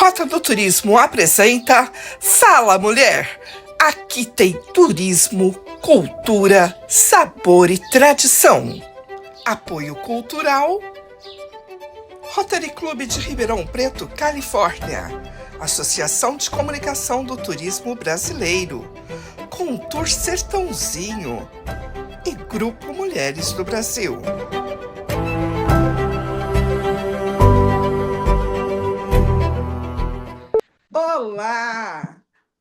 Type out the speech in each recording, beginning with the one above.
Rota do Turismo apresenta Fala Mulher. Aqui tem turismo, cultura, sabor e tradição. Apoio cultural Rotary Clube de Ribeirão Preto, Califórnia. Associação de Comunicação do Turismo Brasileiro. Contour Sertãozinho e Grupo Mulheres do Brasil. Olá!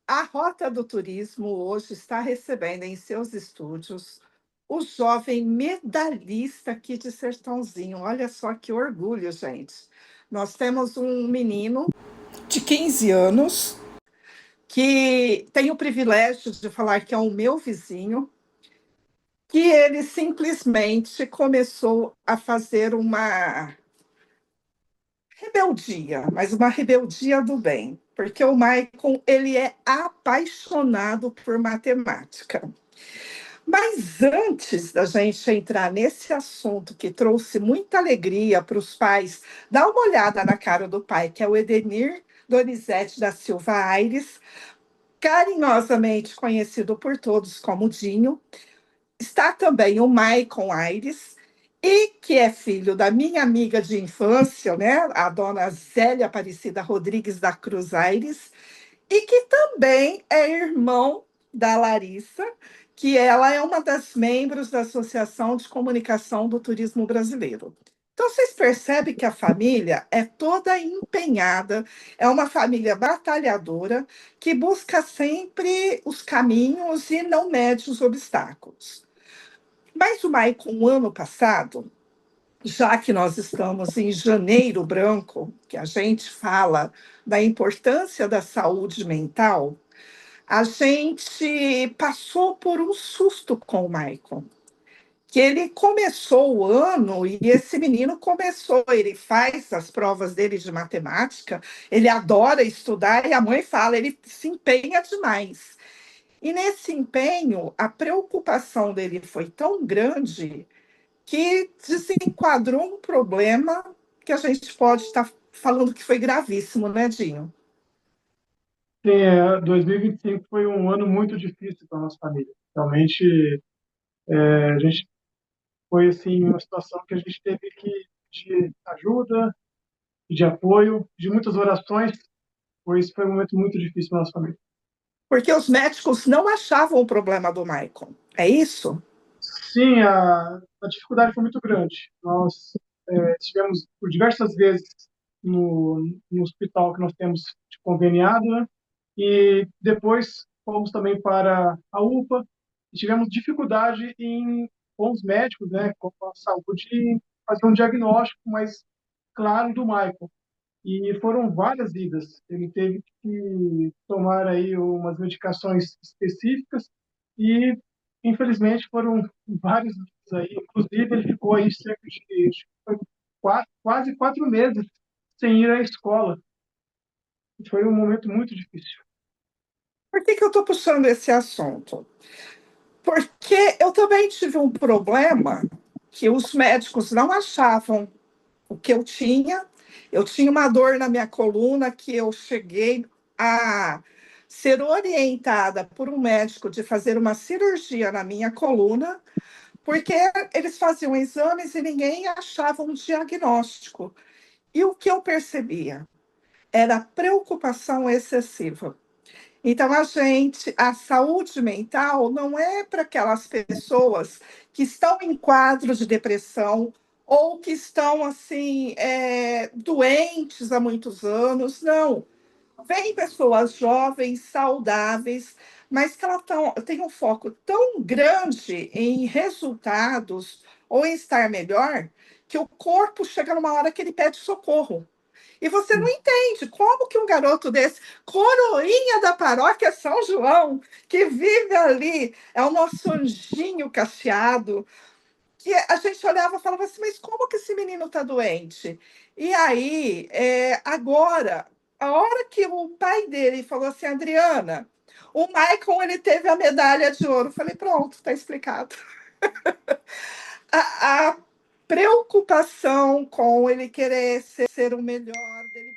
A Rota do Turismo hoje está recebendo em seus estúdios o jovem medalhista aqui de Sertãozinho. Olha só que orgulho, gente. Nós temos um menino de 15 anos que tem o privilégio de falar que é o meu vizinho, que ele simplesmente começou a fazer uma rebeldia, mas uma rebeldia do bem, porque o Maicon, ele é apaixonado por matemática. Mas antes da gente entrar nesse assunto que trouxe muita alegria para os pais, dá uma olhada na cara do pai, que é o Edenir Donizete da Silva Aires, carinhosamente conhecido por todos como Dinho. Está também o Maicon Aires, e que é filho da minha amiga de infância, né, a dona Zélia Aparecida Rodrigues da Cruz Aires, e que também é irmão da Larissa, que ela é uma das membros da Associação de Comunicação do Turismo Brasileiro. Então, vocês percebem que a família é toda empenhada, é uma família batalhadora, que busca sempre os caminhos e não mede os obstáculos. Mas o Maicon, ano passado, já que nós estamos em Janeiro Branco, que a gente fala da importância da saúde mental, a gente passou por um susto com o Maicon, que ele começou o ano e esse menino começou, ele faz as provas dele de matemática, ele adora estudar e a mãe fala, ele se empenha demais. E nesse empenho, a preocupação dele foi tão grande que desenquadrou um problema que a gente pode estar falando que foi gravíssimo, né, Dinho? Sim, 2025 foi um ano muito difícil para a nossa família. Realmente, a gente foi assim uma situação que a gente teve que pedir ajuda, pedir apoio, de muitas orações, pois foi um momento muito difícil para a nossa família. Porque os médicos não achavam o problema do Maicon. É isso? Sim, a dificuldade foi muito grande. Nós estivemos por diversas vezes no hospital que nós temos de conveniado, né? E depois fomos também para a UPA e tivemos dificuldade com os médicos, né, com a saúde, em fazer um diagnóstico mais claro do Michael. E foram várias idas. Ele teve que tomar aí umas medicações específicas e, infelizmente, foram vários dias aí. Inclusive, ele ficou aí cerca de foi quase 4 meses sem ir à escola. Foi um momento muito difícil. Por que eu estou puxando esse assunto? Porque eu também tive um problema que os médicos não achavam o que eu tinha. Eu tinha uma dor na minha coluna que eu cheguei a ser orientada por um médico de fazer uma cirurgia na minha coluna, porque eles faziam exames e ninguém achava um diagnóstico. E o que eu percebia era preocupação excessiva. Então, a saúde mental não é para aquelas pessoas que estão em quadros de depressão ou que estão assim doentes há muitos anos, não. Vem pessoas jovens, saudáveis, mas que elas têm um foco tão grande em resultados ou em estar melhor, que o corpo chega numa hora que ele pede socorro. E você não entende como que um garoto desse, coroinha da paróquia São João, que vive ali, é o nosso anjinho cacheado, que a gente olhava e falava assim, mas como que esse menino está doente? E aí, agora, a hora que o pai dele falou assim, Adriana, o Maicon, ele teve a medalha de ouro. Eu falei, pronto, está explicado. A preocupação com ele querer ser o melhor, dele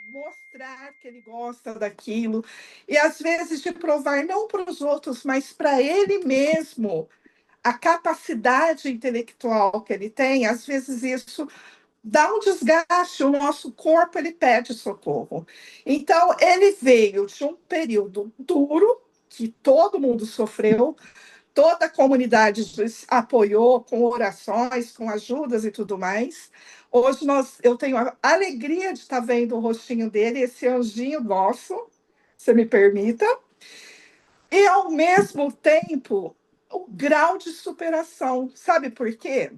mostrar que ele gosta daquilo, e às vezes de provar não para os outros, mas para ele mesmo, a capacidade intelectual que ele tem, às vezes isso dá um desgaste, o nosso corpo ele pede socorro. Então, ele veio de um período duro, que todo mundo sofreu, toda a comunidade apoiou com orações, com ajudas e tudo mais. Hoje eu tenho a alegria de estar vendo o rostinho dele, esse anjinho nosso, se me permita, e ao mesmo tempo o grau de superação. Sabe por quê?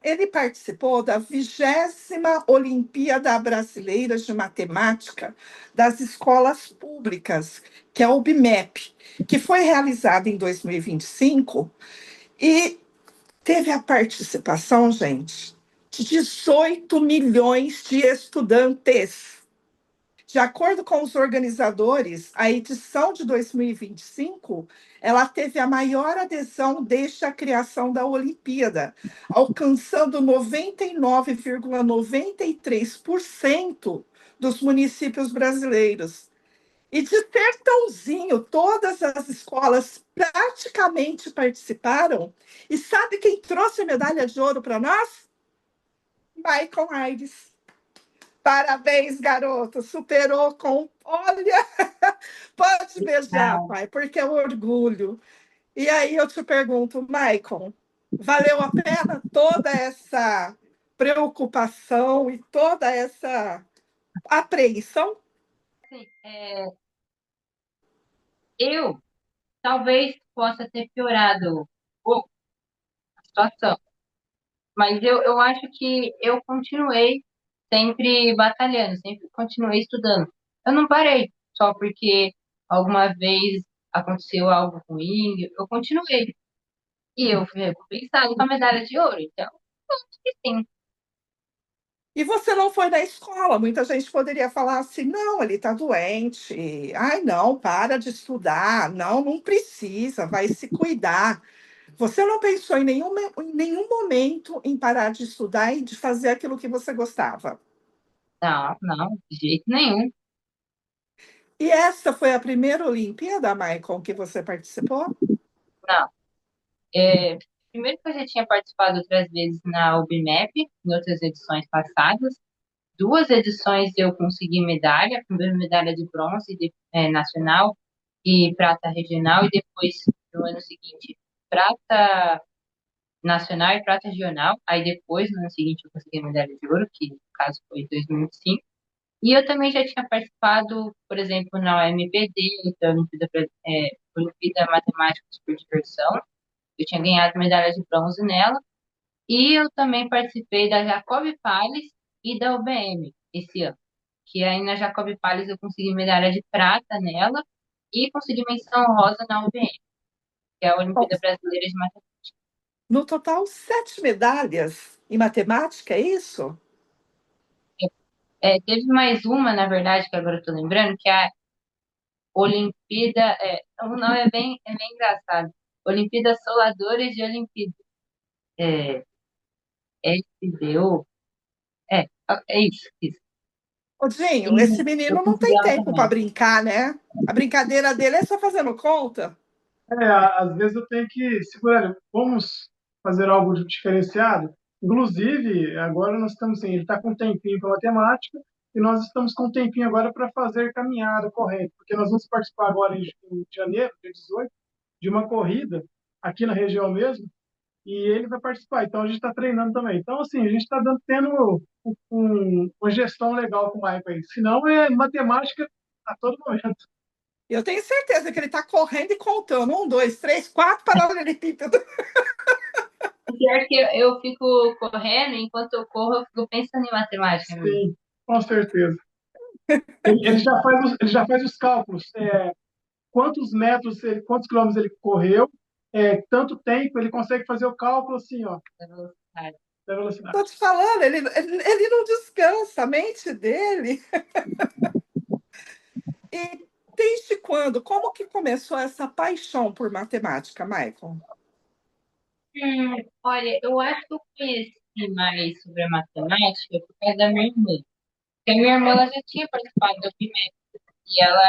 Ele participou da 20ª Olimpíada Brasileira de Matemática das Escolas Públicas, que é o BIMEP, que foi realizada em 2025 e teve a participação, gente, de 18 milhões de estudantes. De acordo com os organizadores, a edição de 2025 ela teve a maior adesão desde a criação da Olimpíada, alcançando 99,93% dos municípios brasileiros. E de Sertãozinho, todas as escolas praticamente participaram. E sabe quem trouxe a medalha de ouro para nós? Michael Aires. Parabéns, garoto. Superou com. Olha, pode beijar, Ah, pai, porque é um orgulho. E aí eu te pergunto, Michael, valeu a pena toda essa preocupação e toda essa apreensão? assim, eu talvez possa ter piorado um pouco a situação, mas eu acho que eu continuei sempre batalhando, sempre continuei estudando. Eu não parei só porque alguma vez aconteceu algo ruim, eu continuei. E eu fui recompensado com a medalha de ouro, então, acho que sim. E você não foi na escola. Muita gente poderia falar assim: não, ele está doente. Ai, não, para de estudar. Não, não precisa, vai se cuidar. Você não pensou em nenhum momento em parar de estudar e de fazer aquilo que você gostava. Não, não, de jeito nenhum. E essa foi a primeira Olimpíada, Maicon, que você participou? Não. Primeiro que eu já tinha participado outras vezes na UBMEP, em outras edições passadas. Duas edições eu consegui medalha, primeiro medalha de bronze nacional e prata regional, e depois, no ano seguinte, prata nacional e prata regional. Aí depois, no ano seguinte, eu consegui a medalha de ouro, que no caso foi em 2025. E eu também já tinha participado, por exemplo, na OMPD, que é a Olimpíada Matemática por Diversão. Eu tinha ganhado medalha de bronze nela. E eu também participei da Jacob Palace e da UBM esse ano. Que aí na Jacob Palace eu consegui medalha de prata nela e consegui menção honrosa na UBM, que é a Bom, Olimpíada Brasileira de Matemática. no total, 7 medalhas em matemática, é isso? Teve mais uma, na verdade, que agora eu tô lembrando, que é a Olimpíada. O nome é bem engraçado. Olimpíada Soladores de Olimpíada. É, SDO. É isso, isso. Odinho, esse E eu menino não consegui tem a tempo para matemática. brincar, né? A brincadeira dele é só fazendo conta. Às vezes eu tenho que segurar. Vamos fazer algo diferenciado? Inclusive, agora nós estamos assim, ele está com um tempinho para matemática e nós estamos com um tempinho agora para fazer caminhada, corrente, porque nós vamos participar agora em janeiro, dia 18, de uma corrida aqui na região mesmo, e ele vai participar. Então a gente está treinando também. Então, assim, a gente está tendo uma gestão legal com o Michael aí. Senão é matemática a todo momento. Eu tenho certeza que ele está correndo e contando. 1, 2, 3, 4 paralelepípedos. O pior é que eu fico correndo, enquanto eu corro, eu fico pensando em matemática mesmo. Sim, com certeza. Ele já faz os cálculos. Quantos metros, quantos quilômetros ele correu, tanto tempo, ele consegue fazer o cálculo assim, ó, Da velocidade. da Estou velocidade. te falando, ele não descansa, a mente dele. E desde quando? Como que começou essa paixão por matemática, Michael? Olha, eu acho que eu conheci mais sobre a matemática por causa da minha irmã. Porque a minha irmã ela já tinha participado do BIMEP e ela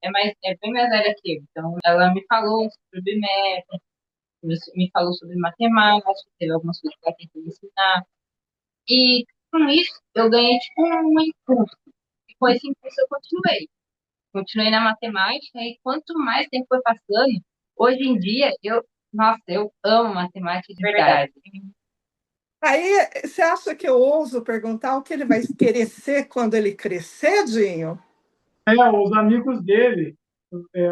é bem mais velha que eu. Então, ela me falou sobre o BIMEP, me falou sobre matemática, teve algumas coisas que ela tentou me ensinar. E com isso, eu ganhei tipo um impulso. E com esse impulso eu continuei. Continuei na matemática e quanto mais tempo foi passando, hoje em dia, nossa, eu amo matemática de verdade. Aí, você acha que eu ouso perguntar o que ele vai querer ser quando ele crescer, Dinho? Os amigos dele,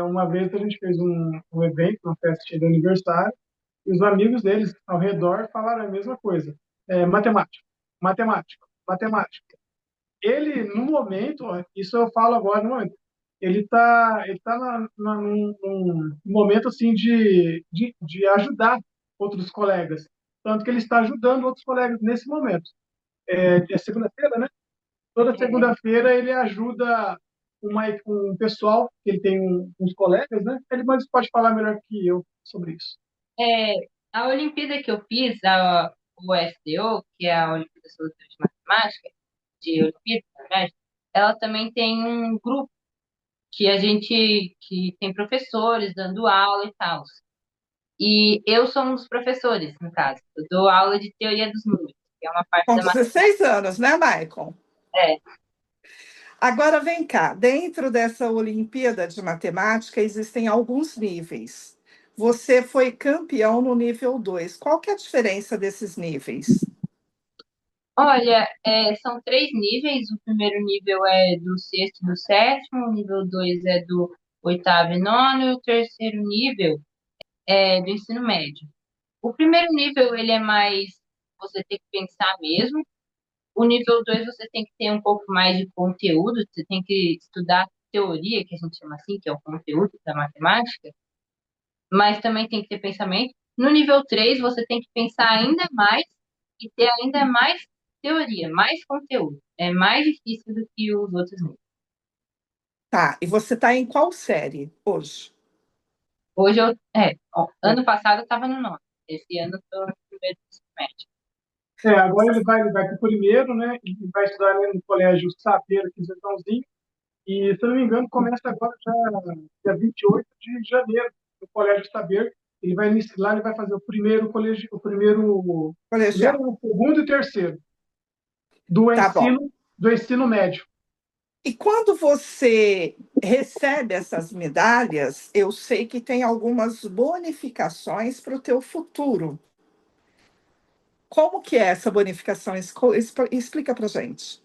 uma vez a gente fez um evento, uma festa de aniversário, e os amigos deles ao redor falaram a mesma coisa. Matemática, matemática, matemática. Ele, no momento, isso eu falo agora no momento, ele tá num momento assim de ajudar outros colegas. Tanto que ele está ajudando outros colegas nesse momento. É segunda-feira, né? Toda segunda-feira ele ajuda um pessoal, que ele tem uns colegas, né? Ele mais pode falar melhor que eu sobre isso. É, a Olimpíada que eu fiz, o SDO, que é a Olimpíada Solidária de Matemática, de Olimpíada, na verdade, ela também tem um grupo que tem professores dando aula e tal. E eu sou um dos professores, no caso. Eu dou aula de teoria dos números, que é uma parte Com da matemática. 16 anos, né, Maicon? É, Agora vem cá, dentro dessa Olimpíada de Matemática existem alguns níveis. Você foi campeão no nível 2. Qual que é a diferença desses níveis? olha, são três níveis. O primeiro nível é do sexto e do sétimo, o nível 2 é do oitavo e nono, e o terceiro nível é do ensino médio. O primeiro nível, ele é mais, você tem que pensar mesmo. O nível 2 você tem que ter um pouco mais de conteúdo, você tem que estudar teoria, que a gente chama assim, que é o conteúdo da matemática, mas também tem que ter pensamento. No nível 3 você tem que pensar ainda mais e ter ainda mais teoria, mais conteúdo. É mais difícil do que os outros níveis. Tá, e você está em qual série hoje? Hoje ano passado eu estava no nono, esse ano eu estou no primeiro semestre. Agora ele vai para o primeiro, né? E vai estudar ali no colégio Saber, aqui em Sertãozinho. E, se eu não me engano, começa agora já dia 28 de janeiro, no Colégio Saber. Lá ele vai fazer o primeiro colégio, Colegial. o segundo e o terceiro do Tá bom. ensino médio. E quando você recebe essas medalhas, eu sei que tem algumas bonificações para o teu futuro. Como que é essa bonificação? Explica para gente.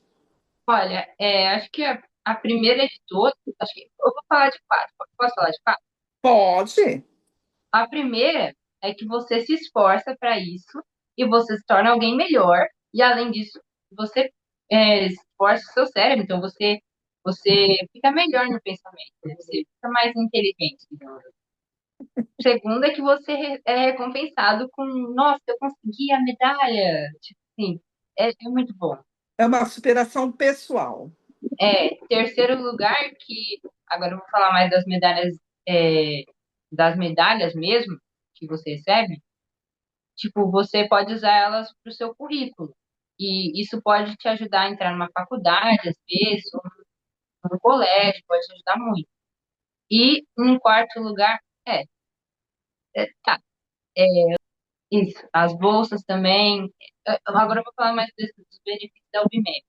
Olha, acho que a primeira de todas, acho que eu vou falar de quatro. Posso falar de quatro? Pode. A primeira é que você se esforça para isso e você se torna alguém melhor. E além disso, você esforça o seu cérebro, então você fica melhor no pensamento, você fica mais inteligente. Segunda é que você é recompensado com, nossa, eu consegui a medalha. Tipo assim, é muito bom. É uma superação pessoal. Terceiro lugar, que agora eu vou falar mais é, das medalhas mesmo que você recebe. Tipo, você pode usar elas para o seu currículo. E isso pode te ajudar a entrar numa faculdade, às vezes, ou num colégio, pode te ajudar muito. E em quarto lugar, tá, isso, as bolsas também. Agora eu vou falar mais dos benefícios da UBMEP,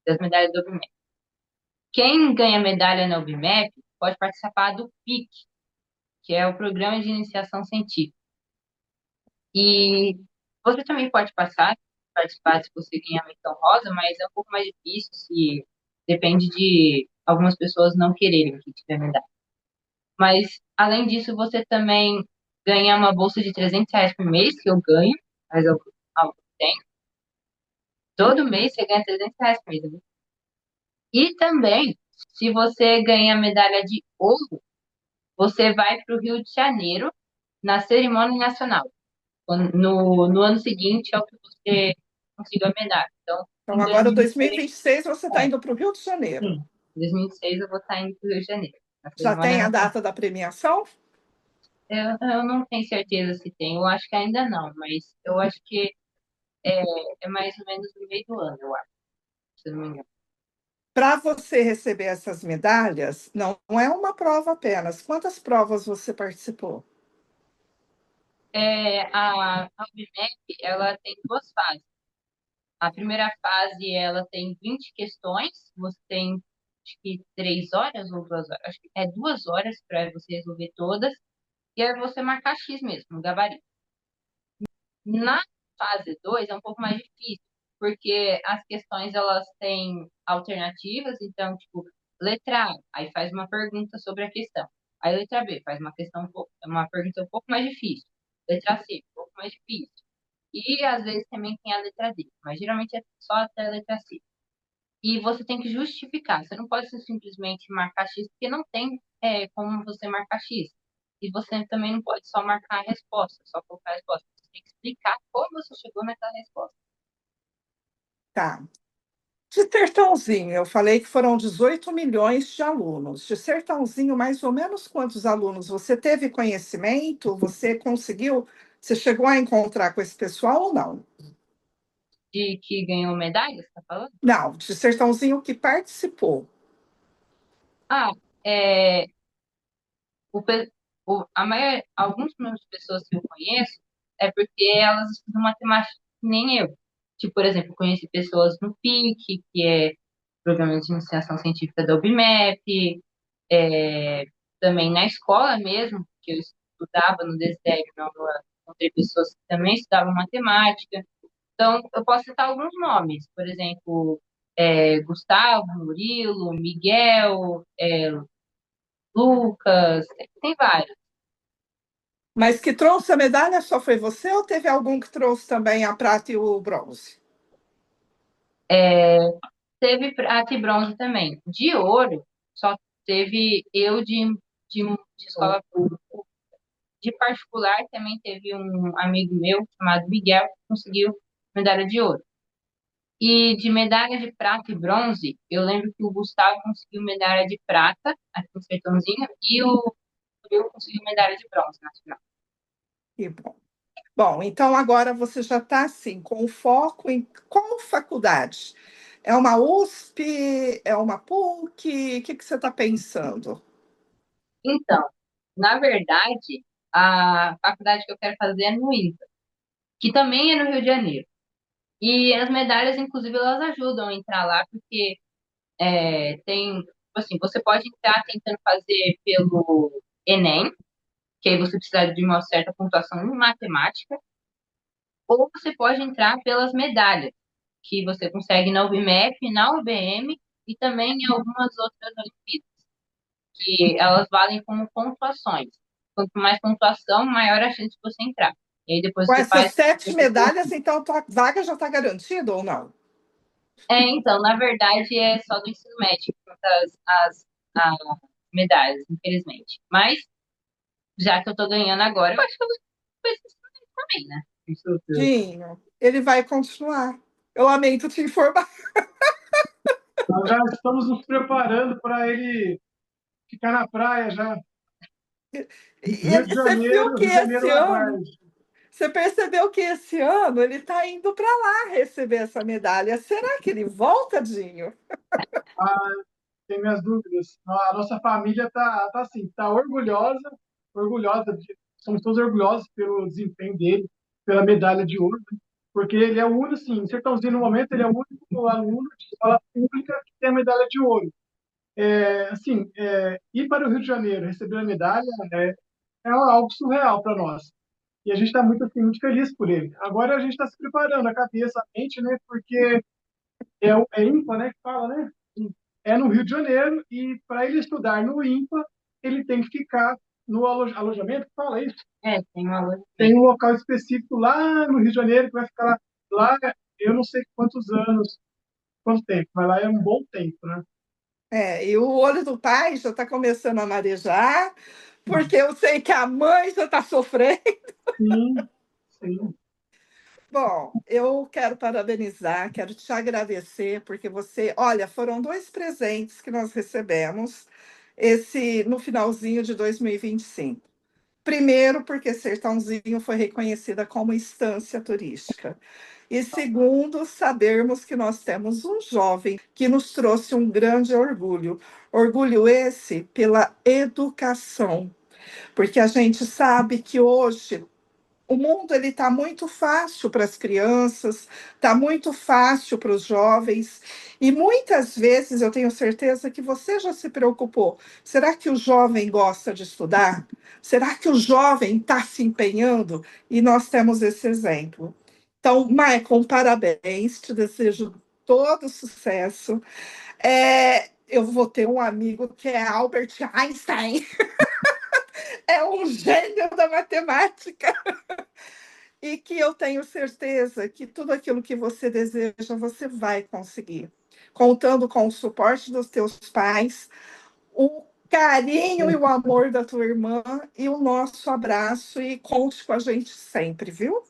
das medalhas da UBMEP. Quem ganha medalha na UBMEP pode participar do PIC, que é o Programa de Iniciação Científica. E você também pode participar se você ganhar menção rosa, mas é um pouco mais difícil se depende de algumas pessoas não quererem que tiver medalha. Mas, além disso, você também ganha uma bolsa de R$ 300 por mês, que eu ganho, mas eu tenho. Todo mês você ganha R$ 300 por mês. Né? E também, se você ganha medalha de ouro, você vai para o Rio de Janeiro na cerimônia nacional. No ano seguinte é o que você conseguiu a medalha. Então, Então, em agora, 2006, 2026, você está indo para o Rio de Janeiro. Sim. em 2006 eu vou estar indo para o Rio de Janeiro, na Já cerimônia tem a nacional. data da premiação? Eu não tenho certeza se tem, eu acho que ainda não, mas eu acho que é, é mais ou menos no meio do ano, eu acho, se eu não me engano. Para você receber essas medalhas, não é uma prova apenas. Quantas provas você participou? A UBMEP, ela tem duas fases. A primeira fase, ela tem 20 questões, você tem, acho que 3 horas ou 2 horas, acho que é 2 horas para você resolver todas, e aí você marcar X mesmo, gabarito. Na fase 2 é um pouco mais difícil, porque as questões elas têm alternativas, então, tipo, letra A, aí faz uma pergunta sobre a questão. Aí letra B, faz uma pergunta um pouco mais difícil. Letra C, um pouco mais difícil. E às vezes também tem a letra D, mas geralmente é só até a letra C. E você tem que justificar. Você não pode simplesmente marcar X, porque não tem como você marcar X. E você também não pode só marcar a resposta, só colocar a resposta. Você tem que explicar como você chegou naquela resposta. Tá. De Sertãozinho, eu falei que foram 18 milhões de alunos. De Sertãozinho, mais ou menos quantos alunos você teve conhecimento? Você conseguiu? Você chegou a encontrar com esse pessoal ou não? De que ganhou medalha, você tá falando? Não, de Sertãozinho que participou. Ah, é, o, pe- alguns números de pessoas que eu conheço é porque elas estudam matemática que nem eu. Tipo, por exemplo, eu conheci pessoas no PIC, que é Programa de Iniciação Científica da UBMEP, também na escola mesmo, que eu estudava no Desidério, encontrei pessoas que também estudavam matemática. Então, eu posso citar alguns nomes, por exemplo, Gustavo, Murilo, Miguel, Lucas, tem vários. Mas que trouxe a medalha só foi você ou teve algum que trouxe também a prata e o bronze? É, teve prata e bronze também. De ouro, só teve eu de escola pública. De particular, também teve um amigo meu chamado Miguel que conseguiu medalha de ouro. E de medalha de prata e bronze, eu lembro que o Gustavo conseguiu medalha de prata, aqui no Sertãozinho, e o eu conseguiu medalha de bronze na final. Que bom. Bom, então agora você já está assim, com foco em qual faculdade? É uma USP? É uma PUC? O que que você está pensando? Então, na verdade, a faculdade que eu quero fazer é no INTA, que também é no Rio de Janeiro. E as medalhas, inclusive, elas ajudam a entrar lá, porque tem, tipo assim, você pode entrar tentando fazer pelo Enem, que aí você precisa de uma certa pontuação em matemática, ou você pode entrar pelas medalhas, que você consegue na UBMEP, na UBM e também em algumas outras Olimpíadas, que elas valem como pontuações. Quanto mais pontuação, maior a chance de você entrar. E aí depois Com você essas faz. 7 medalhas, então tua vaga já está garantida ou não? Então, na verdade, é só do ensino médio, as medalhas, infelizmente. Mas, já que eu tô ganhando agora, eu acho que eu vou pra esse ensino médio também, né? Com certeza. Dinho, ele vai continuar. Eu lamento te informar. Nós já estamos nos preparando para ele ficar na praia já. Você viu que Rio de Janeiro esse ano, Lagarde. você percebeu que esse ano ele está indo para lá receber essa medalha. Será que ele volta, Dinho? Ah, tem minhas dúvidas. A nossa família tá assim, tá orgulhosa, somos todos orgulhosos pelo desempenho dele, pela medalha de ouro, né? Porque ele é o único, assim, em Sertãozinho, no momento, ele é o único aluno de escola pública que tem a medalha de ouro. Assim, ir para o Rio de Janeiro receber a medalha é algo surreal para nós. E a gente está muito, assim, muito feliz por ele. Agora a gente está se preparando, a cabeça, a mente, né? Porque é IMPA, né? Que fala, né? É no Rio de Janeiro e para ele estudar no IMPA, ele tem que ficar no alojamento, que fala isso. Tem uma outra. Tem um local específico lá no Rio de Janeiro que vai ficar lá, eu não sei quantos anos, quanto tempo, mas lá é um bom tempo, né? E o olho do pai já está começando a marejar, porque eu sei que a mãe já está sofrendo. Sim, sim. Bom, eu quero parabenizar, quero te agradecer, porque você, olha, foram 2 presentes que nós recebemos esse no finalzinho de 2025. Primeiro, porque Sertãozinho foi reconhecida como instância turística. E segundo, sabermos que nós temos um jovem que nos trouxe um grande orgulho. Orgulho esse pela educação, porque a gente sabe que hoje o mundo ele está muito fácil para as crianças, está muito fácil para os jovens, e muitas vezes eu tenho certeza que você já se preocupou. Será que o jovem gosta de estudar? Será que o jovem está se empenhando? E nós temos esse exemplo. Então, Maicon, parabéns, te desejo todo sucesso. Eu vou ter um amigo que é Albert Einstein, é um gênio da matemática. E que eu tenho certeza que tudo aquilo que você deseja, você vai conseguir. Contando com o suporte dos teus pais, o carinho e o amor da tua irmã e o nosso abraço. E conte com a gente sempre, viu?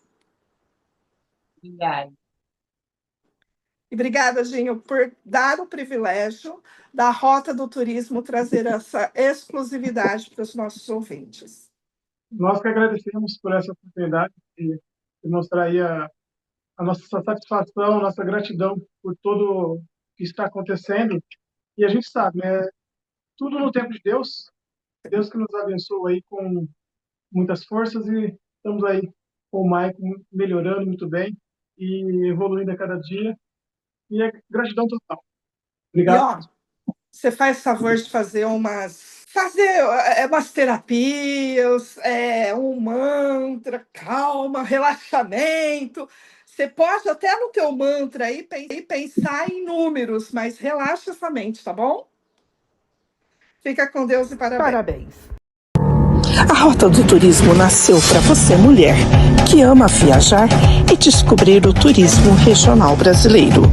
Obrigada. E obrigada, Ginho, por dar o privilégio da Rota do Turismo trazer essa exclusividade para os nossos ouvintes. Nós que agradecemos por essa oportunidade de mostrar aí a nossa satisfação, nossa gratidão por tudo que está acontecendo. E a gente sabe, né? Tudo no tempo de Deus. Deus que nos abençoa aí com muitas forças e estamos aí com o Maicon melhorando muito bem e evoluindo a cada dia. E é gratidão total. Obrigado. E, você faz favor de fazer umas terapias, um mantra, calma, relaxamento. Você pode até no teu mantra aí pensar em números, mas relaxa essa mente, tá bom? Fica com Deus e parabéns. A Rota do Turismo nasceu para você, mulher, que ama viajar e descobrir o turismo regional brasileiro.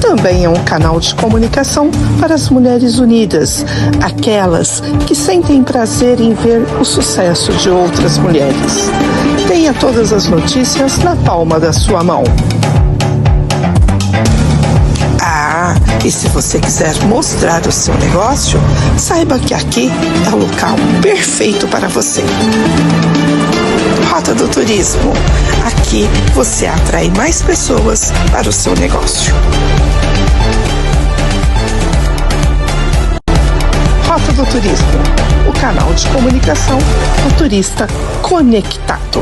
Também é um canal de comunicação para as mulheres unidas, aquelas que sentem prazer em ver o sucesso de outras mulheres. Tenha todas as notícias na palma da sua mão. E se você quiser mostrar o seu negócio, saiba que aqui é o local perfeito para você. Rota do Turismo. Aqui você atrai mais pessoas para o seu negócio. Rota do Turismo, o canal de comunicação do turista conectado.